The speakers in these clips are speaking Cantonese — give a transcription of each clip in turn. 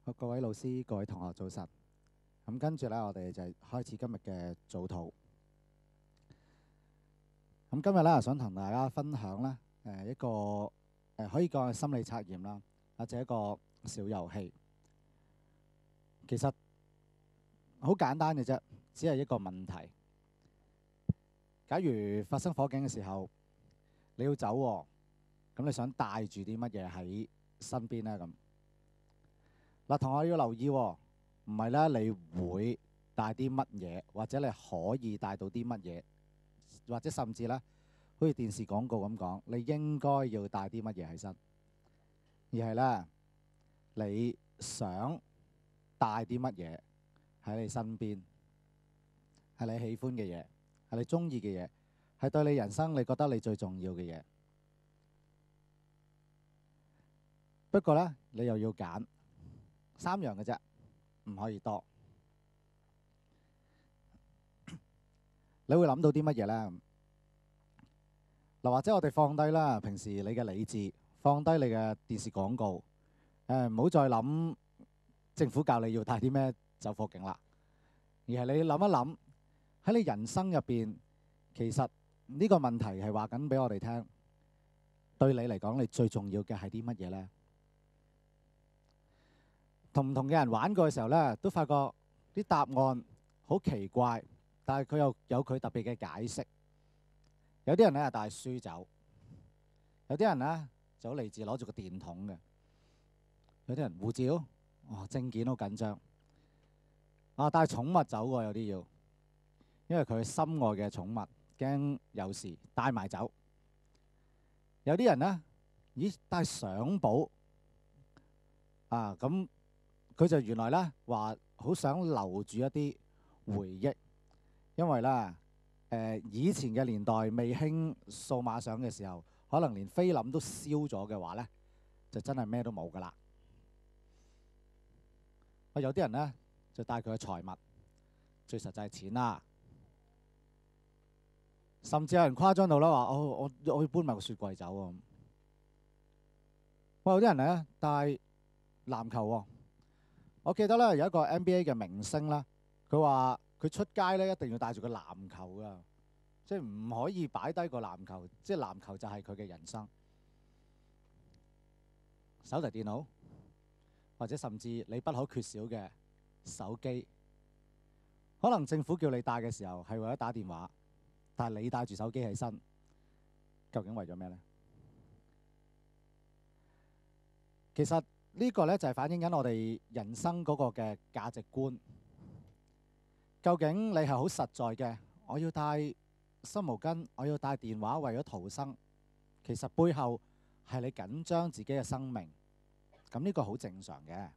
好，各位老師、各位同學，早晨。咁跟住咧，我哋就開始今日嘅早禱。咁今日咧，想同大家分享咧，一個可以講係心理測驗啦，或者一個小遊戲。其實好簡單嘅啫，只係一個問題。假如發生火警嘅時候，你要走喎，咁你想帶住啲乜嘢喺身邊呢？咁嗱，同學要留意喎，唔係咧，你會帶啲乜嘢，或者你可以帶到啲乜嘢，或者甚至咧，好似電視廣告咁講，你應該要帶啲乜嘢喺身，而係咧，你想帶啲乜嘢喺你身邊，係你喜歡嘅嘢，係你中意嘅嘢，係對你人生你覺得你最重要嘅嘢。不過咧，你又要揀3樣嘅啫，唔可以多。你會諗到啲乜嘢呢？嗱，或者我哋放低啦，平時你嘅理智，放低你嘅電視廣告，唔好再諗政府教你要帶啲咩走火警啦，而係你諗一諗喺你人生入邊，其實呢個問題係話緊俾我哋聽，對你嚟講，你最重要嘅係啲乜嘢呢？同唔同嘅人玩過嘅時候呢，都發覺啲答案好奇怪，但係佢又有佢特別嘅解釋。有啲人咧帶書走，有啲人呢就好理智攞住個電筒嘅，有啲人護照，證件好緊張，帶寵物走喎，有啲要，因為佢心愛嘅寵物驚有事帶埋走。有啲人呢，咦，帶相簿咁。佢就原來咧話好想留住一啲回憶，因為咧以前嘅年代未興數碼相嘅時候，可能連菲林都燒咗嘅話咧，就真係咩都冇噶啦。有啲人咧就帶佢嘅財物，最實際係錢啦。甚至有人誇張到啦話：我要搬埋個雪櫃走喎。有啲人咧帶籃球喎。我記得咧有一個 NBA 嘅明星啦，佢話佢出街咧一定要帶住個籃球噶，即係唔可以擺低個籃球，即係籃球就係佢嘅人生。手提電腦，或者甚至你不可缺少嘅手機，可能政府叫你帶嘅時候係為咗打電話，但係你帶住手機起身，究竟為咗咩呢？其實呢個咧就係反映緊我哋人生嗰個嘅價值觀。究竟你係好實在嘅，我要帶濕毛巾，我要帶電話為咗逃生，其實背後係你緊張自己嘅生命。咁呢個好正常嘅。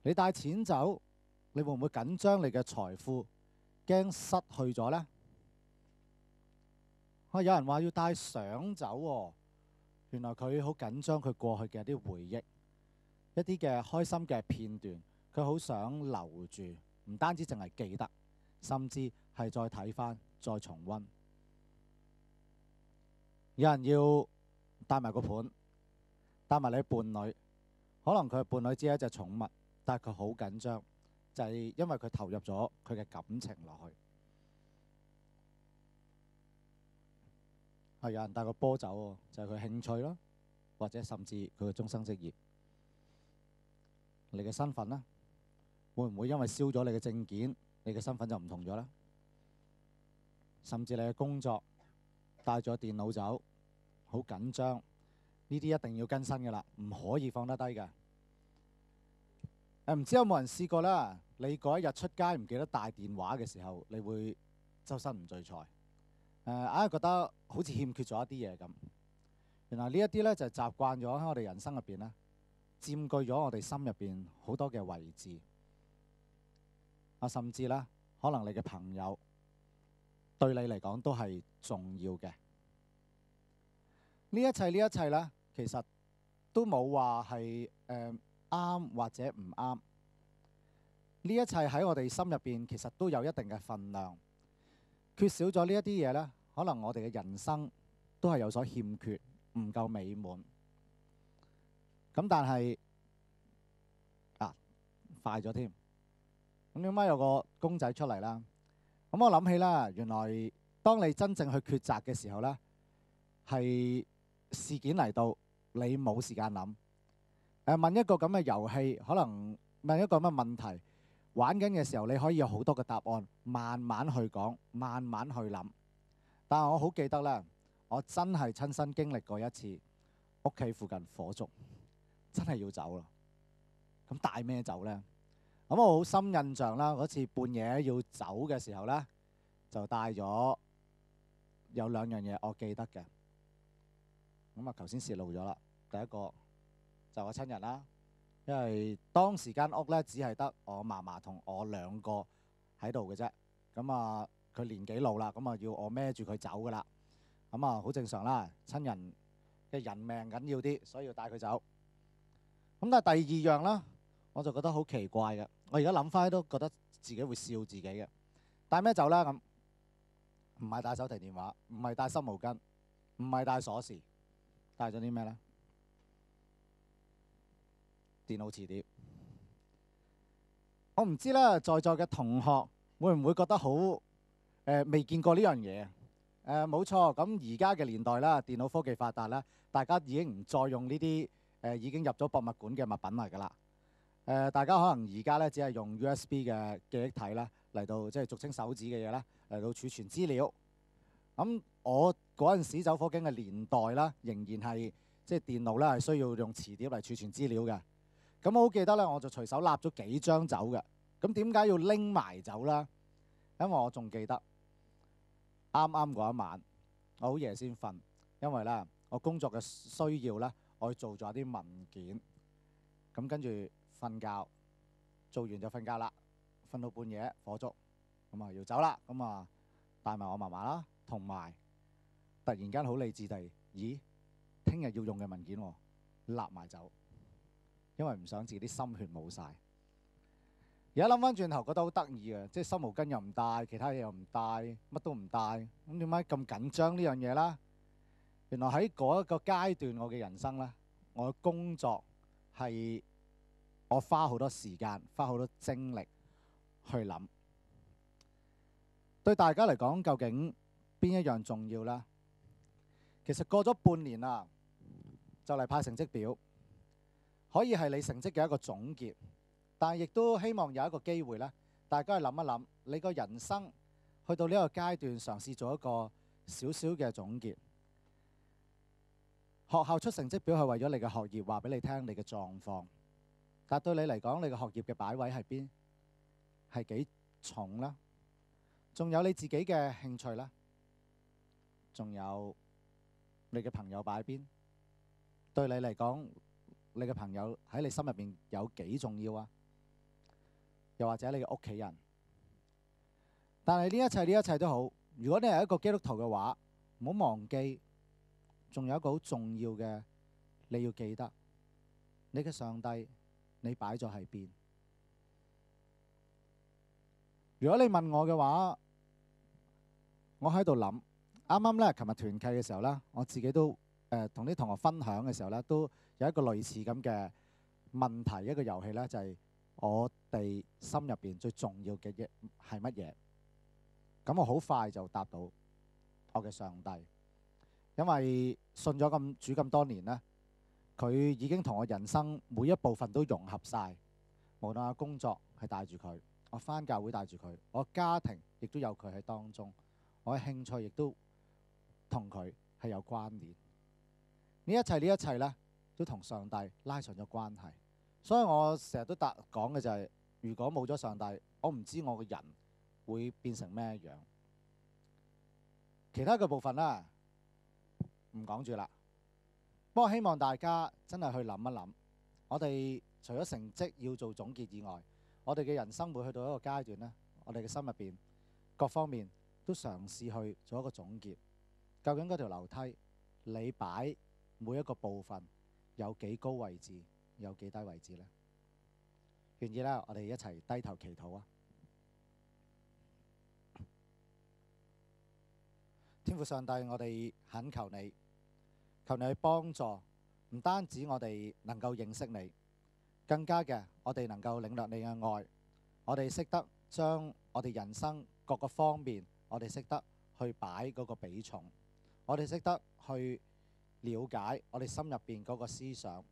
你帶錢走，你會唔會緊張你嘅財富，驚失去咗呢？有人話要帶相走喎。原來佢好緊張佢過去嘅一啲回憶，一啲嘅開心嘅片段，佢好想留住，唔單止淨係記得，甚至係再睇返、再重溫。有人要帶埋個伴，帶埋你伴侶，可能佢嘅伴侶只係一隻寵物，但係佢好緊張，就係因為佢投入咗佢嘅感情落去。有人帶個波走喎，就係佢興趣啦，或者甚至佢嘅終生職業。你嘅身份呢，會唔會因為燒咗你嘅證件，你嘅身份就唔同咗呢？甚至你嘅工作帶咗電腦走，好緊張，呢啲一定要更新㗎啦，唔可以放得低㗎。唔知有冇人試過啦？你嗰一日出街唔記得帶電話嘅時候，你會周身唔聚財。硬係覺得好似欠缺咗一啲嘢咁。原來呢一啲咧就係習慣咗喺我哋人生入邊咧，佔據咗我哋心入邊好多嘅位置。甚至咧，可能你嘅朋友對你嚟講都係重要嘅。呢一切咧，其實都冇話係啱或者唔啱。呢一切喺我哋心入邊，其實都有一定嘅份量。缺少咗呢一啲嘢呢，可能我哋嘅人生都係有所欠缺，唔夠美滿。咁但係快咗添。咁點解有個公仔出嚟啦？咁我諗起啦，原來當你真正去抉擇嘅時候呢，係事件嚟到，你冇時間諗。問一個咁嘅遊戲，可能問一個咁嘅問題，玩緊嘅時候，你可以有好多嘅答案，慢慢去講，慢慢去諗。但係我好記得呢，我真係親身經歷過一次，屋企附近火燭，真係要走啦。咁帶咩走呢？咁我好深印象啦，嗰次半夜要走嘅時候呢，就帶咗有2樣嘢我記得嘅。咁啊，頭先泄露咗啦。第一個就我親人啦，因為當時間屋呢，只係得我嫲嫲同我2個喺度嘅啫。咁啊，佢年紀老啦，咁啊要我孭住佢走噶啦。咁啊，好正常啦，親人嘅人命緊要啲，所以要帶佢走。咁但係第二樣啦，我就覺得好奇怪嘅。我而家諗翻都覺得自己會笑自己嘅。帶咩走啦？咁唔係帶手提電話，唔係帶濕毛巾，唔係帶鎖匙，帶咗啲咩呢？電腦磁碟。我唔知咧，在座嘅同學會唔會覺得好未見過呢樣嘢？冇錯，咁而家嘅年代啦，電腦科技發達啦，大家已經唔再用呢啲已經入咗博物館嘅物品嚟㗎啦。大家可能而家咧只係用 USB 嘅記憶體啦，嚟到即係俗稱手指嘅嘢啦，嚟到儲存資料。咁我嗰陣時走火警嘅年代啦，仍然係即係電腦咧係需要用磁碟嚟儲存資料嘅。咁我好記得咧，我就隨手揦咗幾張走嘅。咁點解要拎埋走啦？因為我仲記得啱啱嗰一晚，我好夜先瞓，因為咧我工作嘅需要咧，我去做咗啲文件。咁跟住瞓覺，做完就瞓覺啦。瞓到半夜火燭，咁啊要走啦。咁啊帶埋我嫲嫲啦，同埋突然間好理智地，咦？聽日要用嘅文件喎，揦埋走。因為唔想自己啲心血冇晒。而家諗翻轉頭，覺得好得意啊！即係濕毛巾又唔帶，其他嘢又唔帶，乜都唔帶。咁點解咁緊張呢樣嘢啦？原來喺嗰一個階段，我嘅人生咧，我嘅工作係我花好多時間、花好多精力去諗。對大家嚟講，究竟邊一樣重要呢？其實過咗半年啦，就嚟派成績表。可以係你成績嘅一個總結，但係亦都希望有一個機會咧，大家去諗一諗你個人生去到呢個階段，嘗試做一個少少嘅總結。學校出成績表係為咗你嘅學業話俾你聽你嘅狀況，但對你嚟講，你嘅學業嘅擺位係邊？係幾重啦？仲有你自己嘅興趣啦？仲有你嘅朋友擺邊？對你嚟講，你嘅朋友喺你心入邊有幾重要啊？又或者你嘅屋企人？但係呢一切都好。如果你係一個基督徒嘅話，唔好忘記，仲有一個好重要嘅，你要記得，你嘅上帝，你擺咗喺邊？如果你問我嘅話，我喺度諗，啱啱咧，琴日團契嘅時候咧，我自己都同啲同學分享嘅時候咧，都有一個類似咁嘅問題，一個遊戲咧，就係我哋心入邊最重要嘅嘢係乜嘢？咁我好快就答到我嘅上帝，因為信咗主咁多年咧，佢已經同我人生每一部分都融合晒。無論我工作係帶住佢，我返教會帶住佢，我家庭亦都有佢喺當中，我嘅興趣亦都同佢係有關聯。呢一切呢，都同上帝拉上咗關係。所以我成日都講嘅就係，如果冇咗上帝，我唔知我個人會變成咩樣。其他嘅部分呢，唔講住啦。不過希望大家真係去諗一諗，我哋除咗成績要做總結以外，我哋嘅人生會去到一個階段呢，我哋嘅心入邊各方面都嘗試去做一個總結。究竟嗰條樓梯你擺每一個部分有幾高位置，有幾低位置呢？願意呢，我哋一齊低頭祈禱啊！天父上帝，我哋懇求你，求你去幫助，唔單止我哋能夠認識你，更加嘅我哋能夠領略你嘅愛，我哋識得將我哋人生各個方面，我哋識得去擺嗰個比重，我哋識得去了解我哋心入邊嗰個思想，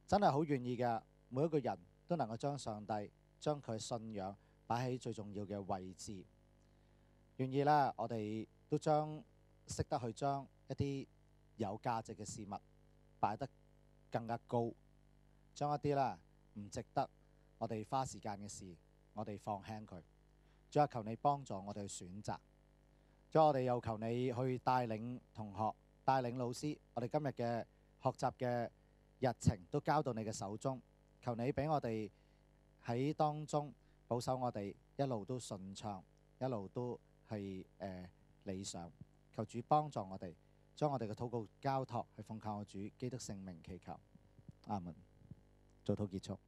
真係好願意嘅。每一個人都能夠將上帝、將佢信仰擺喺最重要嘅位置，願意呢，我哋都識得去將一啲有價值嘅事物擺得更加高，將一啲呢唔值得我哋花時間嘅事，我哋放輕佢。主啊，求你幫助我哋去選擇。主啊，我哋又求你去帶領同學、帶領老師，我哋今日嘅學習嘅日程都交到你嘅手中。求你俾我哋喺當中保守我哋一路都順暢，一路都係理想。求主幫助我哋，將我哋嘅禱告交託，去奉靠我主基督聖名祈求。阿門。做禱結束。